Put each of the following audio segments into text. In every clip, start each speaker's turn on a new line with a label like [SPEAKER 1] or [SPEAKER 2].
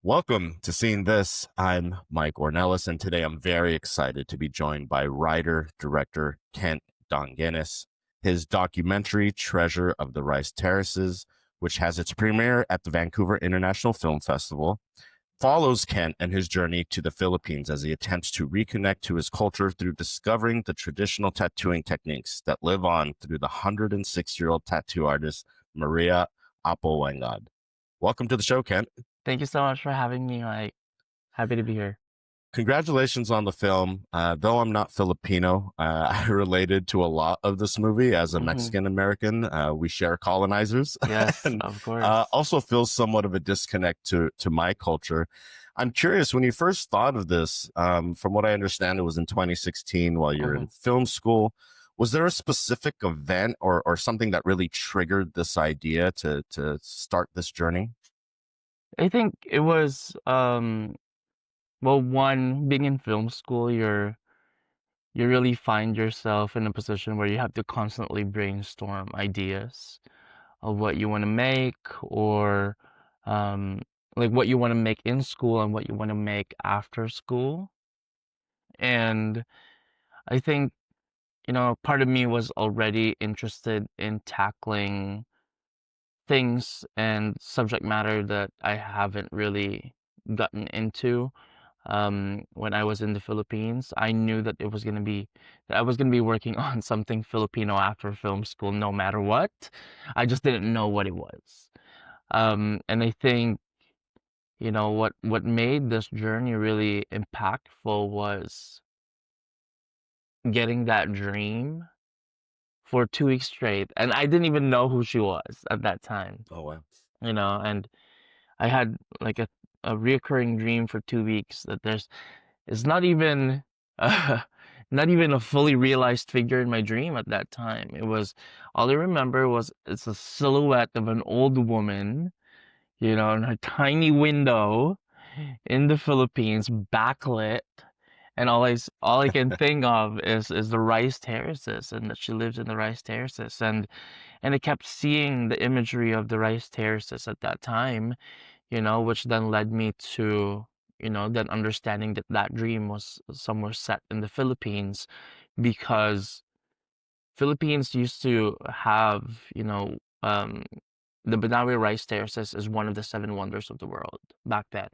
[SPEAKER 1] Welcome to Seeing This. I'm Mike Ornelas, and today I'm very excited to be joined by writer director Kent Donguines. His documentary, Treasure of the Rice Terraces, which has its premiere at the Vancouver International Film Festival, follows Kent and his journey to the Philippines as he attempts to reconnect to his culture through discovering the traditional tattooing techniques that live on through the 106-year-old tattoo artist Maria Apowengad. Welcome to the show, Kent.
[SPEAKER 2] Thank you so much for having me, Mike. Happy to be here.
[SPEAKER 1] Congratulations on the film. Though I'm not Filipino, I related to a lot of this movie as a
[SPEAKER 2] hmm
[SPEAKER 1] Mexican American. We share colonizers,
[SPEAKER 2] Yes,
[SPEAKER 1] and
[SPEAKER 2] of course.
[SPEAKER 1] also feel somewhat of a disconnect to my culture. I'm curious, when you first thought of this, from what I understand, it was in 2016 while you were
[SPEAKER 2] hmm
[SPEAKER 1] in film school. Was there a specific event or something that really triggered this idea to start this journey?
[SPEAKER 2] I think it was well, one, being in film school, you really find yourself in a position where you have to constantly brainstorm ideas of what you want to make or um like what you want to make in school and what you want to make after school. And I think, part of me was already interested in tackling things and subject matter that I haven't really gotten into. When I was in the Philippines, I knew that I was gonna be working on something Filipino after film school, no matter what. I just didn't know what it was. And I think, what made this journey really impactful was getting that dream for 2 weeks straight, and I didn't even know who she was at that time.
[SPEAKER 1] Oh, wow.
[SPEAKER 2] And I had like a reoccurring dream for 2 weeks that it's not even uh, not even a fully realized figure in my dream at that time. It was all I remember was it's a silhouette of an old woman, in her tiny window in the Philippines, backlit, and all I can think of is the Rice Terraces and that she lives in the Rice Terraces, and I kept seeing the imagery of the Rice Terraces at that time, which then led me to, then understanding that that dream was somewhere set in the Philippines because Philippines used to have, the Banawe Rice Terraces is one of the seven wonders of the world back then.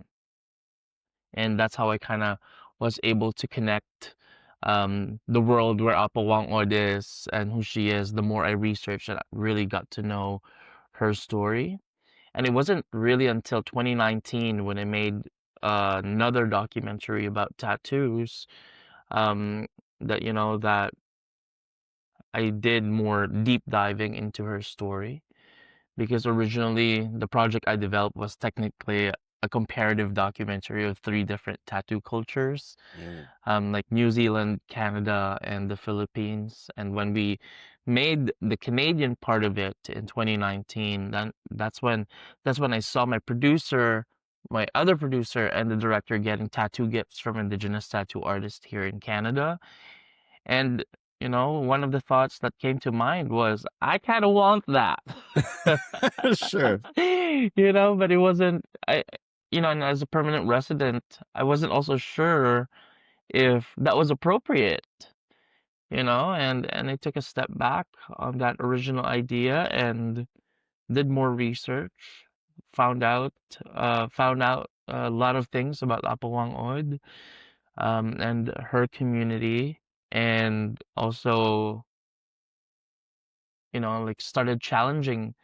[SPEAKER 2] And that's how I kind of was able to connect the world where Apa Wangod is and who she is. The more I researched and I really got to know her story. And it wasn't really until 2019 when I made another documentary about tattoos, um, that I did more deep diving into her story. Because originally the project I developed was technically a comparative documentary of three different tattoo cultures,
[SPEAKER 1] Mm.
[SPEAKER 2] like New Zealand, Canada, and the Philippines. And when we made the Canadian part of it in 2019, then that's when I saw my other producer, and the director getting tattoo gifts from indigenous tattoo artists here in Canada. And one of the thoughts that came to mind was, I kind of want that.
[SPEAKER 1] Sure.
[SPEAKER 2] But it wasn't, and as a permanent resident, I wasn't also sure if that was appropriate, and I took a step back on that original idea and did more research, found out a lot of things about Apawang Od, and her community, and also, like started challenging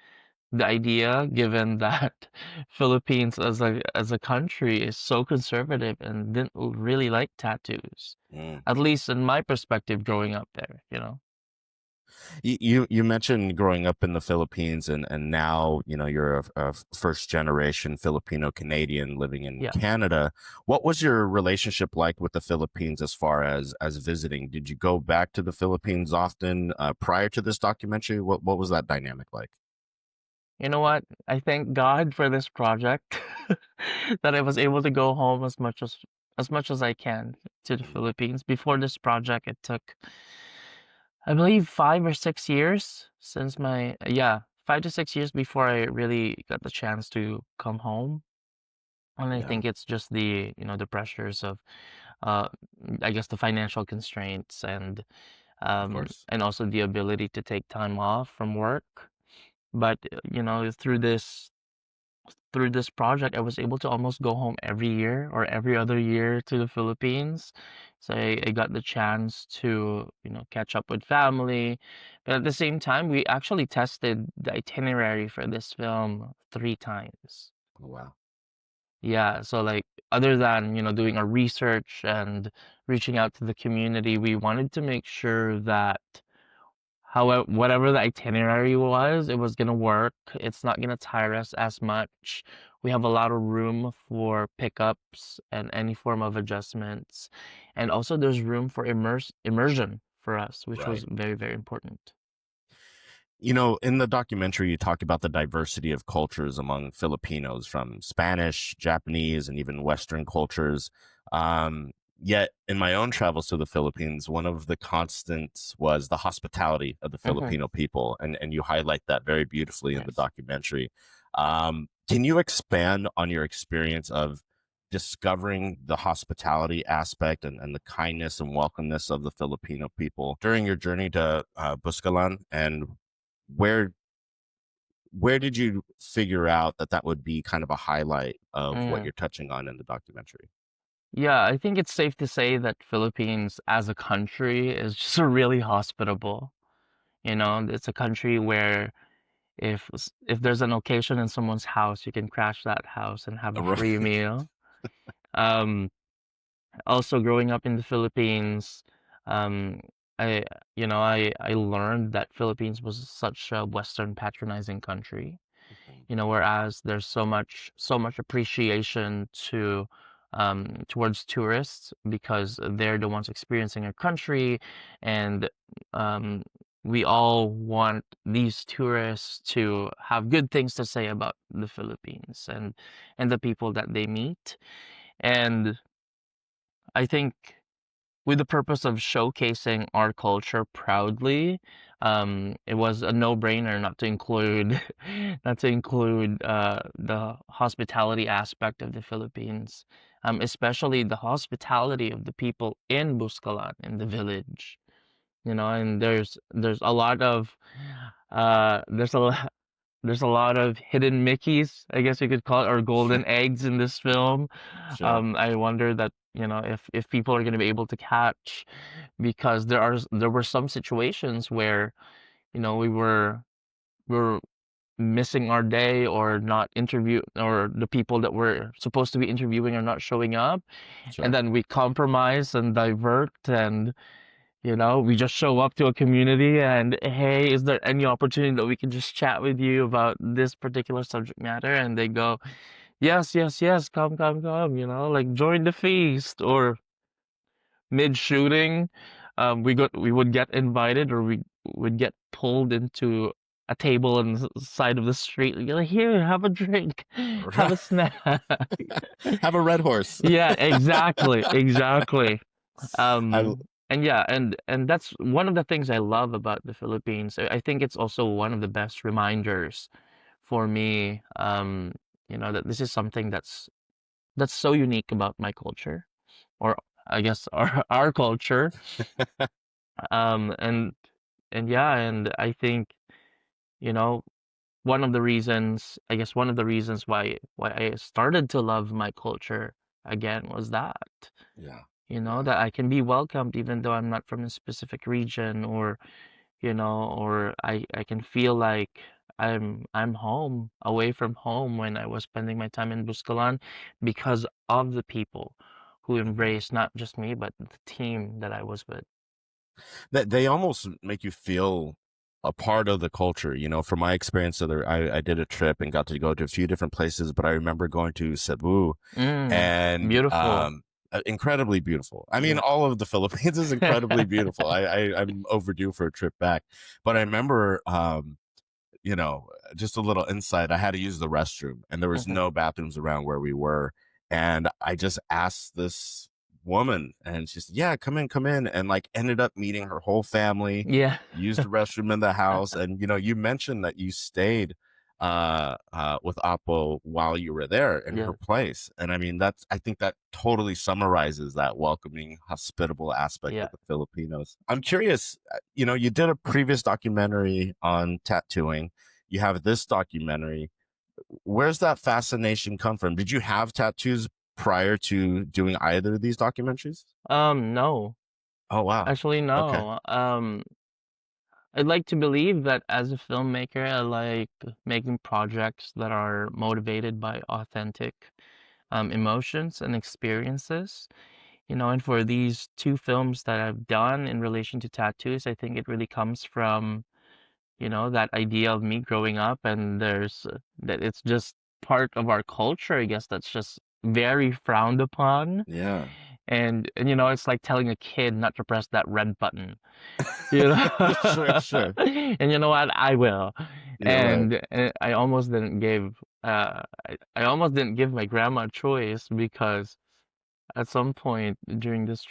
[SPEAKER 2] the idea, given that Philippines as a country is so conservative and didn't really like tattoos,
[SPEAKER 1] Mm.
[SPEAKER 2] at least in my perspective growing up there.
[SPEAKER 1] You mentioned growing up in the Philippines, and now you're a first generation Filipino Canadian living in
[SPEAKER 2] Yeah.
[SPEAKER 1] Canada. What was your relationship like with the Philippines as far as visiting? Did you go back to the Philippines often prior to this documentary? What was that dynamic like?
[SPEAKER 2] You know what? I thank God for this project that I was able to go home as much as I can to the
[SPEAKER 1] Mm.
[SPEAKER 2] Philippines. Before this project, it took, I believe, 5 or 6 years since yeah, 5 to 6 years before I really got the chance to come home. And I
[SPEAKER 1] Yeah,
[SPEAKER 2] think it's just the, the pressures of, uh, I guess the financial constraints
[SPEAKER 1] of course.
[SPEAKER 2] and also the ability to take time off from work. But, through this project, I was able to almost go home every year or every other year to the Philippines. So I got the chance to, catch up with family. But at the same time, we actually tested the itinerary for this film 3 times.
[SPEAKER 1] Oh, wow.
[SPEAKER 2] Yeah, so like other than, doing our research and reaching out to the community, we wanted to make sure that however, whatever the itinerary was, it was gonna work. It's not gonna tire us as much. We have a lot of room for pickups and any form of adjustments. And also there's room for immersion for us, which was
[SPEAKER 1] Right.
[SPEAKER 2] very, very important.
[SPEAKER 1] In the documentary, you talk about the diversity of cultures among Filipinos, from Spanish, Japanese, and even Western cultures. Um, Yet, in my own travels to the Philippines, one of the constants was the hospitality of the
[SPEAKER 2] Hmm.
[SPEAKER 1] Filipino people, and you highlight that very beautifully in the
[SPEAKER 2] Yes.
[SPEAKER 1] documentary. Can you expand on your experience of discovering the hospitality aspect and the kindness and welcomeness of the Filipino people during your journey to Buscalan, and where where did you figure out that that would be kind of a highlight of what
[SPEAKER 2] Mm.
[SPEAKER 1] you're touching on in the documentary?
[SPEAKER 2] Yeah, I think it's safe to say that Philippines as a country is just really hospitable. It's a country where if there's an occasion in someone's house, you can crash that house and have a free meal. Um, Also growing up in the Philippines, um, I I learned that Philippines was such a Western patronizing country. Whereas there's so much appreciation towards tourists because they're the ones experiencing our country, and um, we all want these tourists to have good things to say about the Philippines and the people that they meet. And I think with the purpose of showcasing our culture proudly, it was a no-brainer not to include the hospitality aspect of the Philippines, especially the hospitality of the people in Buscalan, in the village. And there's a lot of uh, there's a lot there's a lot of hidden Mickeys, I guess you could call it, or golden eggs in this film.
[SPEAKER 1] Sure.
[SPEAKER 2] I wonder that, if people are going to be able to catch, because there were some situations where, we were missing our day or not interview, or the people that we're supposed to be interviewing are not showing up, and
[SPEAKER 1] Sure.
[SPEAKER 2] then we compromise and divert, and we just show up to a community and, hey, is there any opportunity that we can just chat with you about this particular subject matter? And they go, yes, yes, yes, come, come, come, like join the feast. Or mid-shooting, we would get invited, or we would get pulled into a table on the side of the street. You're like, here, have a drink, have a snack.
[SPEAKER 1] Have a red horse.
[SPEAKER 2] Yeah, exactly, exactly.
[SPEAKER 1] I
[SPEAKER 2] And yeah, and that's one of the things I love about the Philippines. I think it's also one of the best reminders for me, that this is something that's so unique about my culture, or I guess our culture. Um, and and yeah, and I think, you know, one of the reasons why I started to love my culture again was that.
[SPEAKER 1] yeah. Yeah.
[SPEAKER 2] That I can be welcomed even though I'm not from a specific region, or I can feel like I'm home, away from home, when I was spending my time in Buscalan, because of the people who
[SPEAKER 1] Mhm.
[SPEAKER 2] embraced not just me but the team that I was with.
[SPEAKER 1] That they almost make you feel a part of the culture. From my experience, I did a trip and got to go to a few different places, but I remember going to Cebu,
[SPEAKER 2] Mm,
[SPEAKER 1] and
[SPEAKER 2] beautiful.
[SPEAKER 1] incredibly beautiful. I mean,
[SPEAKER 2] Yeah.
[SPEAKER 1] all of the Philippines is incredibly beautiful. I'm overdue for a trip back, but I remember, just a little insight. I had to use the restroom, and there was
[SPEAKER 2] Mhm.
[SPEAKER 1] no bathrooms around where we were, and I just asked this woman, and she said, "Yeah, come in," and like ended up meeting her whole family.
[SPEAKER 2] Yeah.
[SPEAKER 1] Used the restroom in the house, and you mentioned that you stayed with Oppo while you were there in her
[SPEAKER 2] Yeah,
[SPEAKER 1] place. And I mean, I think that totally summarizes that welcoming, hospitable aspect
[SPEAKER 2] yeah.
[SPEAKER 1] of the Filipinos. I'm curious, you did a previous documentary on tattooing. You have this documentary. Where's that fascination come from? Did you have tattoos prior to doing either of these documentaries?
[SPEAKER 2] No,
[SPEAKER 1] Oh, wow.
[SPEAKER 2] actually,
[SPEAKER 1] Okay.
[SPEAKER 2] no. I'd like to believe that as a filmmaker, I like making projects that are motivated by authentic emotions and experiences. And for these two films that I've done in relation to tattoos, I think it really comes from, that idea of me growing up, and that it's just part of our culture, I guess, that's just very frowned upon.
[SPEAKER 1] Yeah.
[SPEAKER 2] And it's like telling a kid not to press that red button. You know?
[SPEAKER 1] Sure, sure.
[SPEAKER 2] And you know what? I will.
[SPEAKER 1] You're right.
[SPEAKER 2] And I almost didn't give my grandma a choice because at some point during this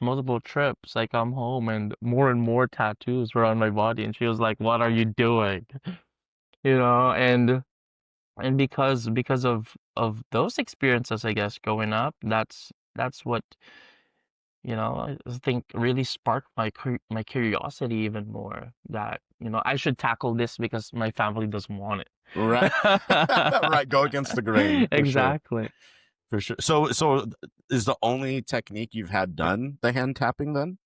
[SPEAKER 2] multiple trips, I come home and more tattoos were on my body, and she was like, "What are you doing?" And because of those experiences, I guess, growing up, that's what I think really sparked my curiosity even more, that I should tackle this because my family doesn't want
[SPEAKER 1] Right.
[SPEAKER 2] it.
[SPEAKER 1] Right. Go against the grain for sure.
[SPEAKER 2] Exactly.
[SPEAKER 1] For sure. So is the only technique you've had done the hand tapping then?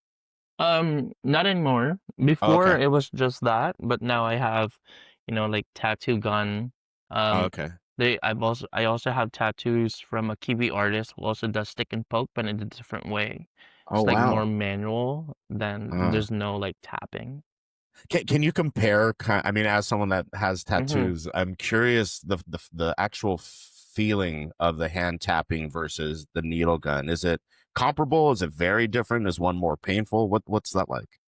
[SPEAKER 2] Not anymore.
[SPEAKER 1] Oh,
[SPEAKER 2] Before
[SPEAKER 1] okay.
[SPEAKER 2] it was just that, but now I have, like tattoo gun.
[SPEAKER 1] Oh,
[SPEAKER 2] Um,
[SPEAKER 1] okay.
[SPEAKER 2] I also have tattoos from a Kiwi artist who also does stick and poke, but in a different way.
[SPEAKER 1] Oh,
[SPEAKER 2] It's like more
[SPEAKER 1] wow.
[SPEAKER 2] manual than
[SPEAKER 1] Uh,
[SPEAKER 2] there's no like tapping.
[SPEAKER 1] can you compare? I mean, as someone that has
[SPEAKER 2] Mm-hmm.
[SPEAKER 1] tattoos, I'm curious the actual feeling of the hand tapping versus the needle gun. Is it comparable? Is it very different? Is one more painful? What's that like?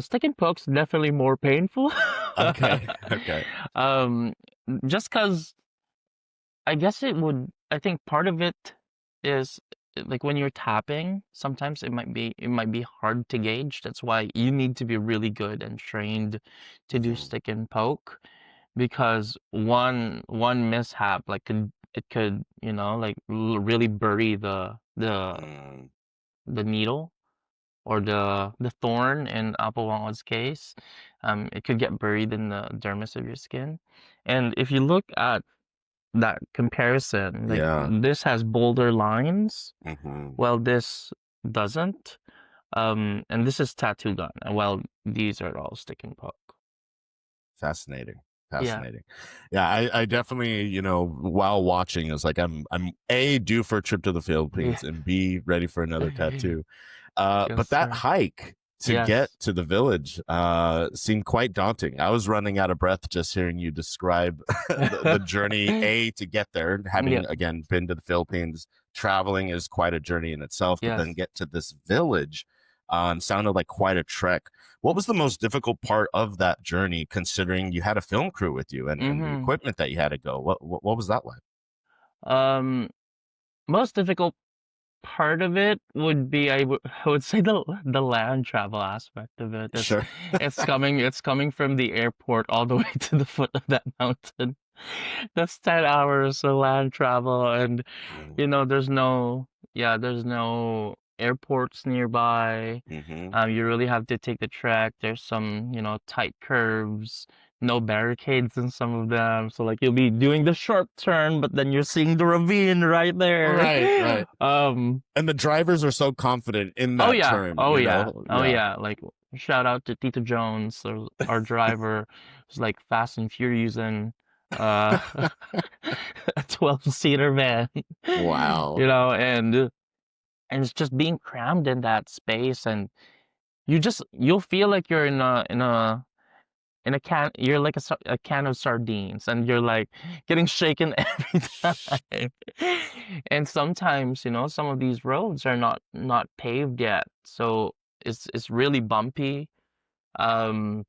[SPEAKER 2] Stick and poke's definitely more painful.
[SPEAKER 1] Okay. Okay.
[SPEAKER 2] Um, just 'cause I think part of it is like when you're tapping, sometimes it might be hard to gauge. That's why you need to be really good and trained to do
[SPEAKER 1] Hmm.
[SPEAKER 2] stick and poke, because one mishap like it could like really bury
[SPEAKER 1] Mm,
[SPEAKER 2] the needle or the thorn in Apawang's case. It could get buried in the dermis of your skin. And if you look at that comparison, like
[SPEAKER 1] yeah.
[SPEAKER 2] this has bolder lines,
[SPEAKER 1] Hmm.
[SPEAKER 2] while this doesn't. And this is tattoo gun, and while these are all stick and poke.
[SPEAKER 1] Fascinating.
[SPEAKER 2] Yeah.
[SPEAKER 1] Fascinating. Yeah, I definitely, while watching, is like I'm A, due for a trip to the
[SPEAKER 2] Yeah.
[SPEAKER 1] Philippines, and B, ready for another tattoo.
[SPEAKER 2] Yes,
[SPEAKER 1] But that
[SPEAKER 2] sir.
[SPEAKER 1] hike to get
[SPEAKER 2] Yes.
[SPEAKER 1] to the village seemed quite daunting. I was running out of breath just hearing you describe the journey, A, to get there,
[SPEAKER 2] Yeah.
[SPEAKER 1] having again been to the Philippines. Traveling is quite a journey in itself, but then
[SPEAKER 2] Yes.
[SPEAKER 1] get to this village sounded like quite a trek. What was the most difficult part of that journey, considering you had a film crew with you and the
[SPEAKER 2] Mm-hmm.
[SPEAKER 1] equipment that you had to go? What was that like?
[SPEAKER 2] Um, Most difficult part of it would be I would say the land travel aspect of it. It's
[SPEAKER 1] Sure.
[SPEAKER 2] it's coming it's coming from the airport all the way to the foot of that mountain. That's 10 hours of land travel, and there's no airports nearby.
[SPEAKER 1] Mm-hmm.
[SPEAKER 2] You really have to take the trek. There's some, tight curves, no barricades in some of them. So like you'll be doing the sharp turn, but then you're seeing the ravine right there.
[SPEAKER 1] Right, right.
[SPEAKER 2] Um,
[SPEAKER 1] And the drivers are so confident in
[SPEAKER 2] oh
[SPEAKER 1] that
[SPEAKER 2] yeah,
[SPEAKER 1] turn,
[SPEAKER 2] oh yeah, oh
[SPEAKER 1] Yeah.
[SPEAKER 2] yeah. Like shout out to Tito Jones, our driver, who's like fast and furious in uh a 12-seater van.
[SPEAKER 1] Wow.
[SPEAKER 2] And it's just being crammed in that space, and you'll feel like you're in a can. You're like a can of sardines, and you're like getting shaken every time. And sometimes some of these roads are not paved yet, so it's really bumpy. um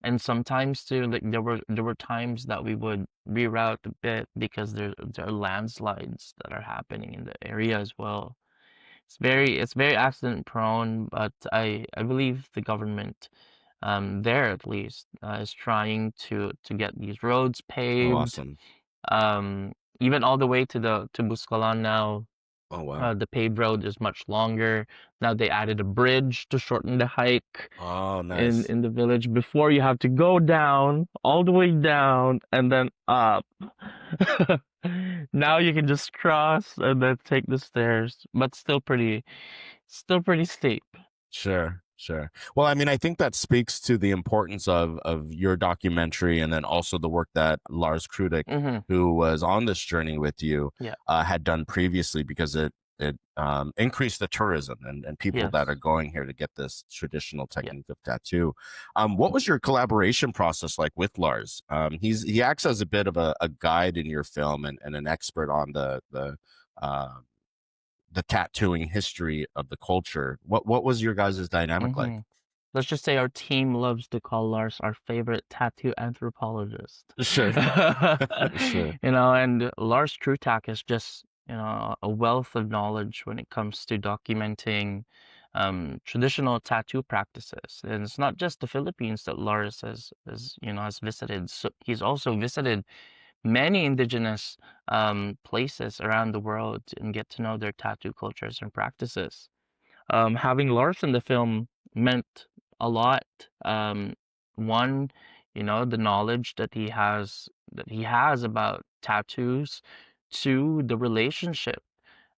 [SPEAKER 2] and sometimes too, like there were times that we would reroute a bit because there are landslides that are happening in the area as well. It's very accident prone, but I believe the government there at least, is trying to get these roads
[SPEAKER 1] Oh,
[SPEAKER 2] paved.
[SPEAKER 1] awesome.
[SPEAKER 2] Um, Even all the way to Buscalan now,
[SPEAKER 1] Oh, wow.
[SPEAKER 2] the paved road is much longer. Now they added a bridge to shorten the hike
[SPEAKER 1] Oh,
[SPEAKER 2] in
[SPEAKER 1] nice.
[SPEAKER 2] in the village. Before you have to go down, all the way down, and then up. Now you can just cross and then take the stairs, but still pretty steep.
[SPEAKER 1] Sure, sure. Well, I mean, I think that speaks to the importance of your documentary, and then also the work that Lars Krudik,
[SPEAKER 2] Mm-hmm.
[SPEAKER 1] who was on this journey with you,
[SPEAKER 2] Yeah.
[SPEAKER 1] had done previously, because it increased the tourism and people that
[SPEAKER 2] Yes.
[SPEAKER 1] are going here to get this traditional
[SPEAKER 2] Yeah.
[SPEAKER 1] technique of tattoo. What was your collaboration process like with Lars? He acts as a bit of a guide in your film, and an expert on uh, the tattooing history of the culture. What was your guys' dynamic like?
[SPEAKER 2] Mm-hmm. Let's just say our team loves to call Lars our favorite tattoo anthropologist.
[SPEAKER 1] Sure. Sure.
[SPEAKER 2] And Lars Trutak is just, a wealth of knowledge when it comes to documenting traditional tattoo practices. And it's not just the Philippines that Lars has visited. So he's also visited many indigenous places around the world and get to know their tattoo cultures and practices. Having Lars in the film meant a lot. One, the knowledge that he has about tattoos. Two, the relationship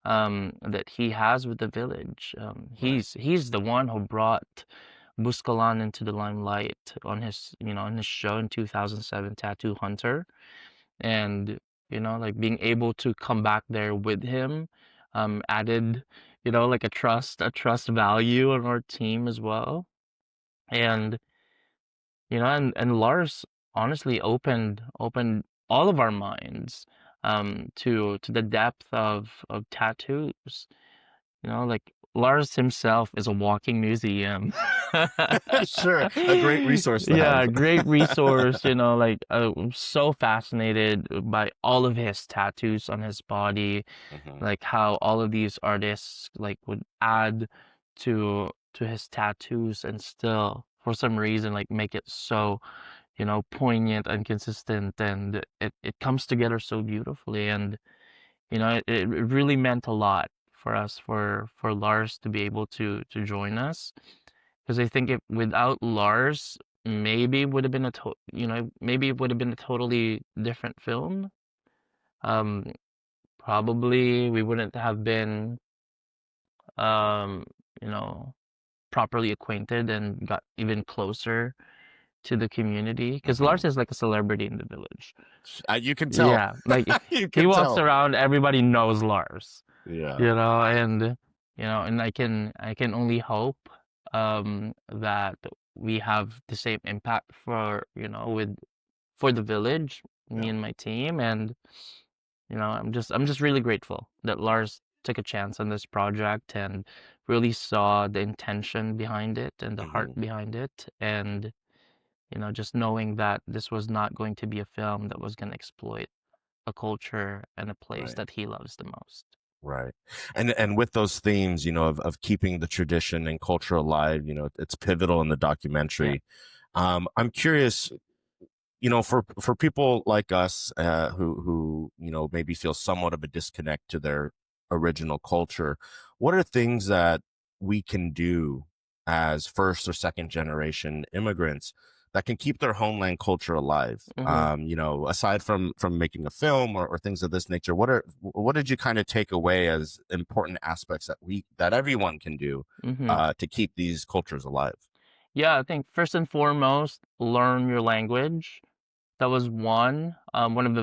[SPEAKER 2] that he has with the village.
[SPEAKER 1] Right.
[SPEAKER 2] He's the one who brought Buscalan into the limelight on his show in 2007, Tattoo Hunter. And like being able to come back there with him added like a trust value on our team as well. And Lars honestly opened all of our minds to the depth of tattoos. Like Lars himself is a walking museum.
[SPEAKER 1] Sure. A great resource to
[SPEAKER 2] Yeah,
[SPEAKER 1] have.
[SPEAKER 2] great resource, like I'm so fascinated by all of his tattoos on his body,
[SPEAKER 1] Hmm.
[SPEAKER 2] like how all of these artists like would add to his tattoos and still for some reason like make it so, poignant and consistent, and it comes together so beautifully. And it really meant a lot for us for Lars to be able to join us, because I think if without Lars, maybe it would have been maybe it would have been a totally different film. Um, Probably we wouldn't have been um, you know, properly acquainted and got even closer to the community, because
[SPEAKER 1] Hmm.
[SPEAKER 2] Lars is like a celebrity in the village.
[SPEAKER 1] You can tell.
[SPEAKER 2] Yeah, like
[SPEAKER 1] You
[SPEAKER 2] he
[SPEAKER 1] can
[SPEAKER 2] walks
[SPEAKER 1] tell.
[SPEAKER 2] around, everybody knows Lars.
[SPEAKER 1] Yeah.
[SPEAKER 2] And I can only hope that we have the same impact for the village, me
[SPEAKER 1] Yeah.
[SPEAKER 2] and my team. And I'm just really grateful that Lars took a chance on this project and really saw the intention behind it and the heart
[SPEAKER 1] Hmm.
[SPEAKER 2] behind it. And just knowing that this was not going to be a film that was going to exploit a culture and a place
[SPEAKER 1] Right.
[SPEAKER 2] that he loves the most.
[SPEAKER 1] Right. And with those themes, of keeping the tradition and culture alive, it's pivotal in the
[SPEAKER 2] Yeah.
[SPEAKER 1] documentary. I'm curious, for people like us, who maybe feel somewhat of a disconnect to their original culture, what are things that we can do as first or second generation immigrants that can keep their homeland culture alive?
[SPEAKER 2] Mm-hmm.
[SPEAKER 1] Aside from making a film, or things of this nature, what did you kind of take away as important aspects that everyone can do
[SPEAKER 2] Mm-hmm.
[SPEAKER 1] to keep these cultures alive?
[SPEAKER 2] Yeah, I think first and foremost, learn your language. That was one of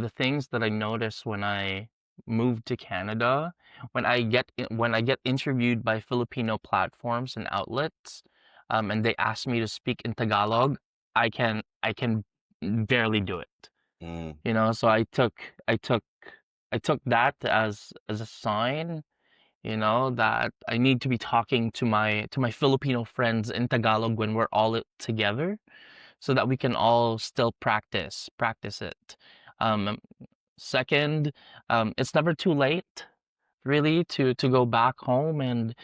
[SPEAKER 2] the things that I noticed when I moved to Canada. When I get interviewed by Filipino platforms and outlets, and they ask me to speak in Tagalog, I can barely do it.
[SPEAKER 1] Mm,
[SPEAKER 2] So I took that as a sign, that I need to be talking to my Filipino friends in Tagalog when we're all together, so that we can all still practice it. Um, Second, it's never too late really to go back home and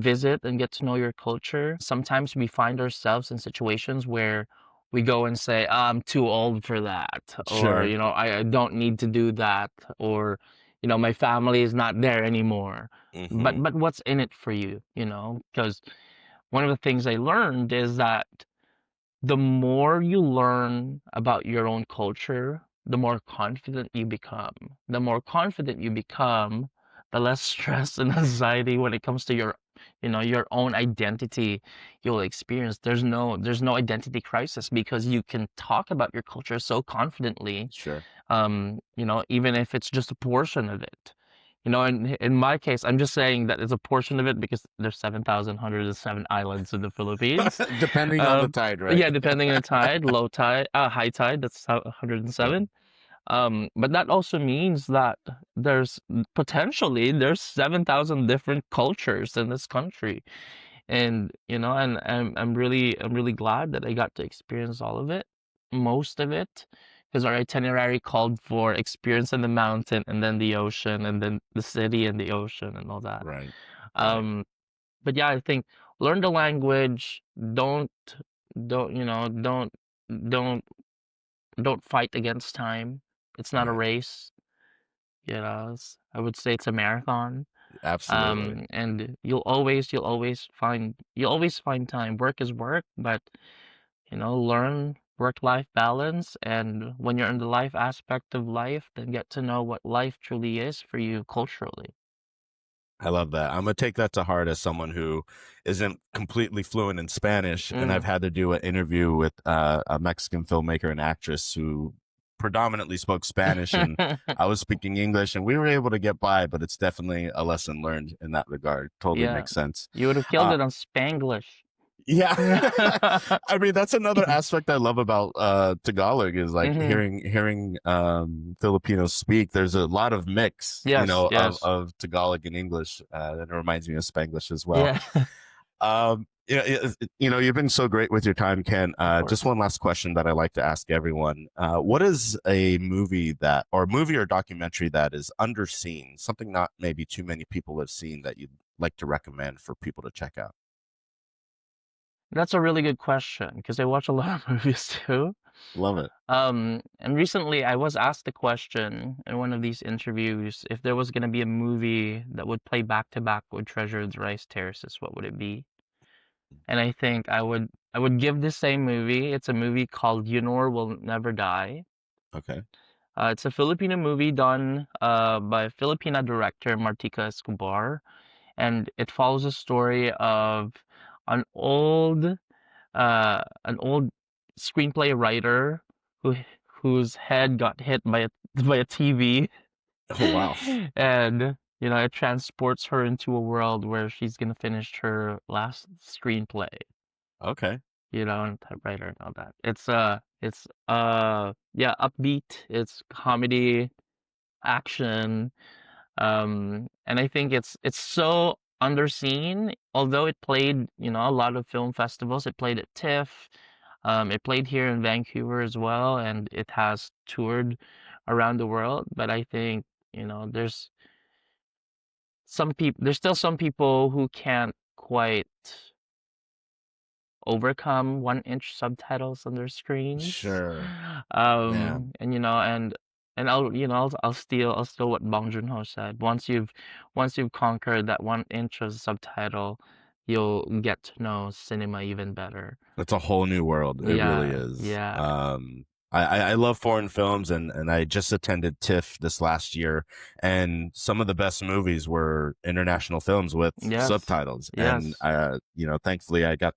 [SPEAKER 2] visit and get to know your culture. Sometimes we find ourselves in situations where we go and say, I'm too old for that, or
[SPEAKER 1] Sure.
[SPEAKER 2] I don't need to do that, or my family is not there anymore.
[SPEAKER 1] Hmm.
[SPEAKER 2] But what's in it for you, because one of the things I learned is that the more you learn about your own culture, the more confident you become. The more confident you become, the less stress and anxiety when it comes to your own identity you'll experience. There's no identity crisis because you can talk about your culture so confidently,
[SPEAKER 1] Sure.
[SPEAKER 2] even if it's just a portion of it. In my case, I'm just saying that it's a portion of it because there's 7,107 islands in the Philippines.
[SPEAKER 1] Depending on the tide, right?
[SPEAKER 2] Yeah, depending on the tide, low tide, high tide, that's 107. But that also means that there's there's 7,000 different cultures in this country. And and I'm really glad that I got to experience all of it, most of it, because our itinerary called for experience in the mountain and then the ocean and then the city and the ocean and all that.
[SPEAKER 1] Right. Right.
[SPEAKER 2] Um, but yeah, I think learn the language. Don't don't you know don't don't fight against time. It's not a
[SPEAKER 1] Right.
[SPEAKER 2] race. I would say it's a marathon.
[SPEAKER 1] Absolutely.
[SPEAKER 2] And you'll always find time. Work is work, but learn work-life balance, and when you're in the life aspect of life, then get to know what life truly is for you culturally.
[SPEAKER 1] I love that. I'm gonna take that to heart as someone who isn't completely fluent in Spanish, and I've
[SPEAKER 2] Mm.
[SPEAKER 1] had to do an interview with a Mexican filmmaker and actress who predominantly spoke Spanish, and I was speaking English, and we were able to get by. But it's definitely a lesson learned in that regard. Totally
[SPEAKER 2] Yeah,
[SPEAKER 1] makes sense.
[SPEAKER 2] you would have killed
[SPEAKER 1] Uh,
[SPEAKER 2] it on Spanglish.
[SPEAKER 1] yeah, I mean that's another aspect I love about Tagalog is like
[SPEAKER 2] Hmm.
[SPEAKER 1] hearing Filipinos speak. There's a lot of mix,
[SPEAKER 2] Yes, yes.
[SPEAKER 1] of Tagalog and English. That reminds me of Spanglish as well.
[SPEAKER 2] Yeah,
[SPEAKER 1] You've been so great with your time, Ken.
[SPEAKER 2] of
[SPEAKER 1] Just
[SPEAKER 2] course.
[SPEAKER 1] one last question that I like to ask everyone. What is a movie or documentary that is underseen, something not maybe too many people have seen that you'd like to recommend for people to check out?
[SPEAKER 2] That's a really good question because I watch a lot of movies too.
[SPEAKER 1] Love it.
[SPEAKER 2] And recently I was asked the question in one of these interviews if there was going to be a movie that would play back to back with Treasure's Rice Terraces, what would it be? And I think I would give the same movie. It's a movie called Yunor Will Never Die.
[SPEAKER 1] Okay.
[SPEAKER 2] It's a Filipino movie done by a Filipina director, Martika Escobar, and it follows a story of an old screenplay writer who whose head got hit by a TV,
[SPEAKER 1] Oh wow.
[SPEAKER 2] and it transports her into a world where she's gonna finish her last screenplay.
[SPEAKER 1] Okay.
[SPEAKER 2] And typewriter and all that. It's yeah, upbeat. It's comedy, action. And I think it's so underseen, although it played, a lot of film festivals. It played at TIFF. It played here in Vancouver as well, and it has toured around the world. But I think, there's still some people who can't quite overcome 1-inch subtitles on their screens.
[SPEAKER 1] Sure. Man,
[SPEAKER 2] And I'll steal what Bong Joon-ho said. Once you've conquered that 1 inch of subtitle, you'll get to know cinema even better.
[SPEAKER 1] it's a whole new world. It really
[SPEAKER 2] Yeah,
[SPEAKER 1] is.
[SPEAKER 2] yeah.
[SPEAKER 1] I love foreign films, and I just attended TIFF this last year, and some of the best movies were international films with
[SPEAKER 2] Yes.
[SPEAKER 1] subtitles. And
[SPEAKER 2] Yes.
[SPEAKER 1] thankfully, I got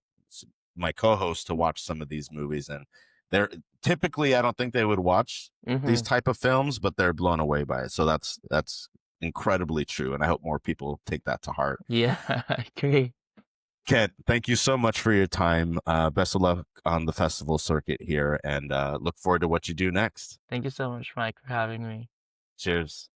[SPEAKER 1] my co-host to watch some of these movies, and they're typically I don't think they would watch these
[SPEAKER 2] Mm-hmm.
[SPEAKER 1] type of films, but they're blown away by it. So that's incredibly true, and I hope more people take that to heart.
[SPEAKER 2] Yeah, I agree.
[SPEAKER 1] Kent, thank you so much for your time. Best of luck on the festival circuit here, and look forward to what you do next.
[SPEAKER 2] Thank you so much, Mike, for having me.
[SPEAKER 1] Cheers.